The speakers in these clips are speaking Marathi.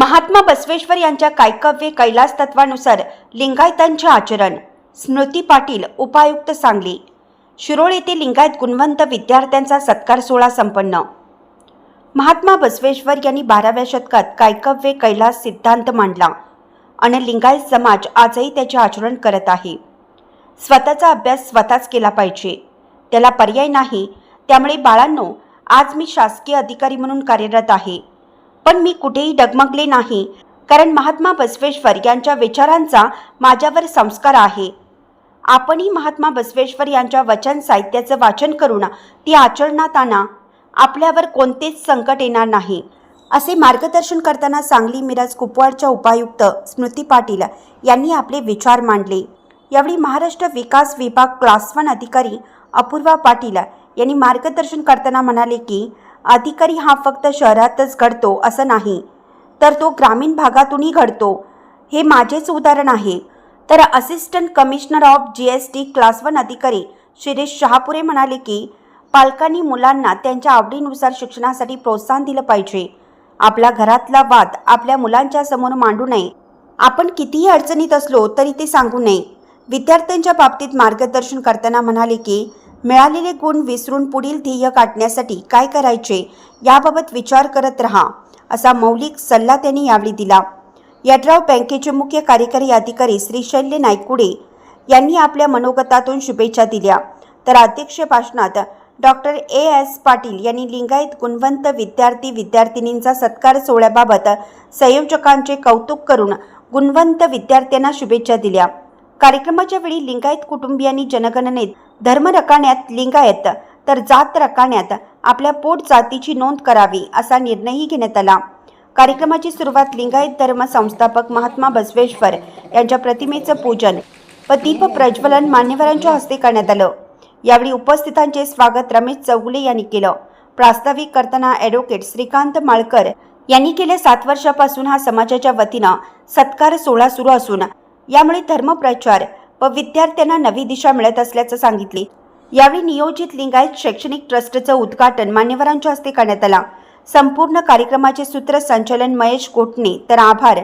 महात्मा बसवेश्वर यांच्या कायकव्य कैलास तत्वानुसार लिंगायतांचे आचरण. स्मृती पाटील, उपायुक्त सांगली. शिरोळ येथे लिंगायत गुणवंत विद्यार्थ्यांचा सत्कार सोहळा संपन्न. महात्मा बसवेश्वर यांनी 12व्या शतकात कायकव्य कैलास सिद्धांत मांडला आणि लिंगायत समाज आजही त्याचे आचरण करत आहे. स्वतःचा अभ्यास स्वतःच केला पाहिजे, त्याला पर्याय नाही. त्यामुळे बाळांनो, आज मी शासकीय अधिकारी म्हणून कार्यरत आहे, पण मी कुठेही डगमगले नाही, कारण महात्मा बसवेश्वर यांच्या विचारांचा माझ्यावर संस्कार आहे. आपणही महात्मा बसवेश्वर यांच्या वचन साहित्याचं वाचन करून ती आचरणात आणा, आपल्यावर कोणतेच संकट येणार नाही, असे मार्गदर्शन करताना सांगली मिरज कुपवाडच्या उपायुक्त स्मृती पाटील यांनी आपले विचार मांडले. यावेळी महाराष्ट्र विकास विभाग क्लास 1 अधिकारी अपूर्वा पाटील यांनी मार्गदर्शन करताना म्हणाले की अधिकारी हा फक्त शहरातच घडतो असं नाही, तर तो ग्रामीण भागातूनही घडतो. हे माझेच उदाहरण आहे. तर assistant commissioner of GST class 1 अधिकारी शिरीष शहापुरे म्हणाले की पालकांनी मुलांना त्यांच्या आवडीनुसार शिक्षणासाठी प्रोत्साहन दिलं पाहिजे. आपल्या घरातला वाद आपल्या मुलांच्या समोर मांडू नये. आपण कितीही अडचणीत असलो तरी ते सांगू नये. विद्यार्थ्यांच्या बाबतीत मार्गदर्शन करताना म्हणाले की मिळालेले गुण विसरून पुढील ध्येय गाठण्यासाठी काय करायचे याबाबत विचार करत रहा, असा मौलिक सल्ला त्यांनी यावेळी दिला. यड्राव बँकेचे मुख्य कार्यकारी अधिकारी श्री शैल्य नायकुडे यांनी आपल्या मनोगतातून शुभेच्छा दिल्या. तर अध्यक्ष भाषणात डॉक्टर AS पाटील यांनी लिंगायत गुणवंत विद्यार्थी-विद्यार्थिनींचा सत्कार सोहळ्याबाबत संयोजकांचे कौतुक करून गुणवंत विद्यार्थ्यांना शुभेच्छा दिल्या. कार्यक्रमाच्या वेळी लिंगायत कुटुंबियांनी जनगणनेत धर्म रकान्यात लिंगायत तर जात रकान्यात आपल्या पोट जातीची नोंद करावी, असा निर्णयही घेण्यात आला. कार्यक्रमाची सुरुवात लिंगायत धर्म संस्थापक महात्मा बसवेश्वर यांच्या प्रतिमेचं पूजन व दीप प्रज्वलन मान्यवरांच्या हस्ते करण्यात आलं. यावेळी उपस्थितांचे स्वागत रमेश चौगुले यांनी केलं. प्रास्ताविक करताना ॲडव्होकेट श्रीकांत माळकर यांनी गेल्या 7 वर्षापासून हा समाजाच्या वतीनं सत्कार सोहळा सुरू असून यामुळे धर्मप्रचार व विद्यार्थ्यांना नवी दिशा मिळत असल्याचं सांगितले. यावेळी नियोजित लिंगायत शैक्षणिक ट्रस्टचं उद्घाटन मान्यवरांच्या हस्ते करण्यात आला. संपूर्ण कार्यक्रमाचे सूत्रसंचालन महेश कोटणे तर आभार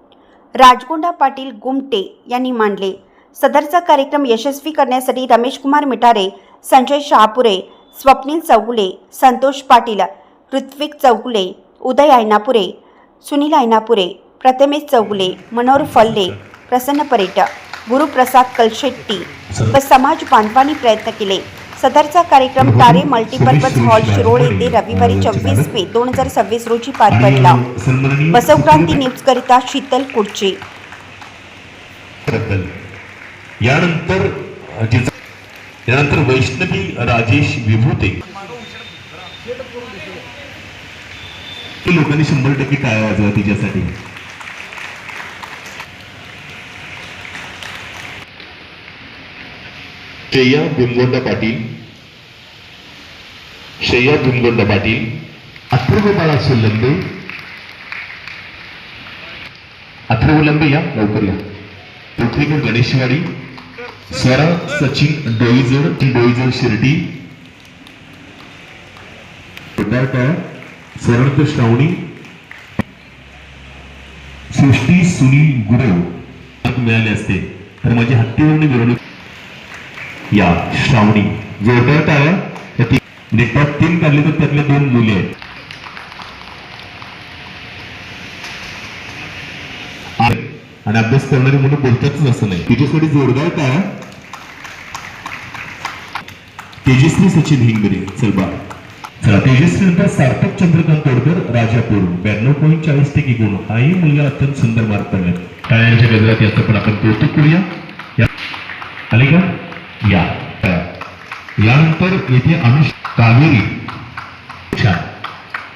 राजगोंडा पाटील गुमटे यांनी मांडले. सदरचा कार्यक्रम यशस्वी करण्यासाठी रमेश कुमार मिठारे, संजय शहापुरे, स्वप्नील चौगुले, संतोष पाटील, ऋत्विक चौगुले, उदय ऐनापुरे, सुनील ऐनापुरे, प्रथमेश चौगुले, मनोहर फल्ले, प्रसन्न परेट, गुरुप्रसाद कलशेट्टी व समाज बांधवांनी प्रयत्न केले. सदरचा कार्यक्रम तारे मल्टीपर्पज हॉल शिरोळ येथे रविवारी 24 मे 2026 रोजी पार पडला. बसवक्रांती न्यूज करिता शीतल कुडचे. यानंतर वैष्णवी राजेश विभूते लोकांनी 100% टाळ्या वाजवा तिच्यासाठी. श्रेया भीमगोंडा पाटील, अथर्व बाळा सोलंबे, या लवकर या. पृथ्वीकर गणेशवाडी, स्वरा सचिन डोईजड शिर्डी, स्वर्ण श्रावणी, सृष्टी सुनील गुरव मिळाले असते तर माझी हत्तीवरणी मिरवणूक या. श्रावणी जोरदार टाळ्या. त्यात 3 काढले तर त्यातल्या 2 मुले आहेत. आणि अभ्यास करणारी मुलं बोलतातच असं नाही. तिच्यासाठी जोरदार टाळ्या. तेजस्वी सचिन हिंगरे चलबा. तेजस्वी नंतर सार्थक चंद्रकांत तोडकर राजापूर 92.40% गुण. हाही मुलगा अत्यंत सुंदर मार्क पडला. टाळ्यांच्या गजरात याचं पण आपण कौतुक करूया. आले का? यानंतर येथे अनुष कावेरी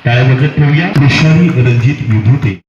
टाळ्या बजत ठेवूया. वृषाली रणजित विभूते.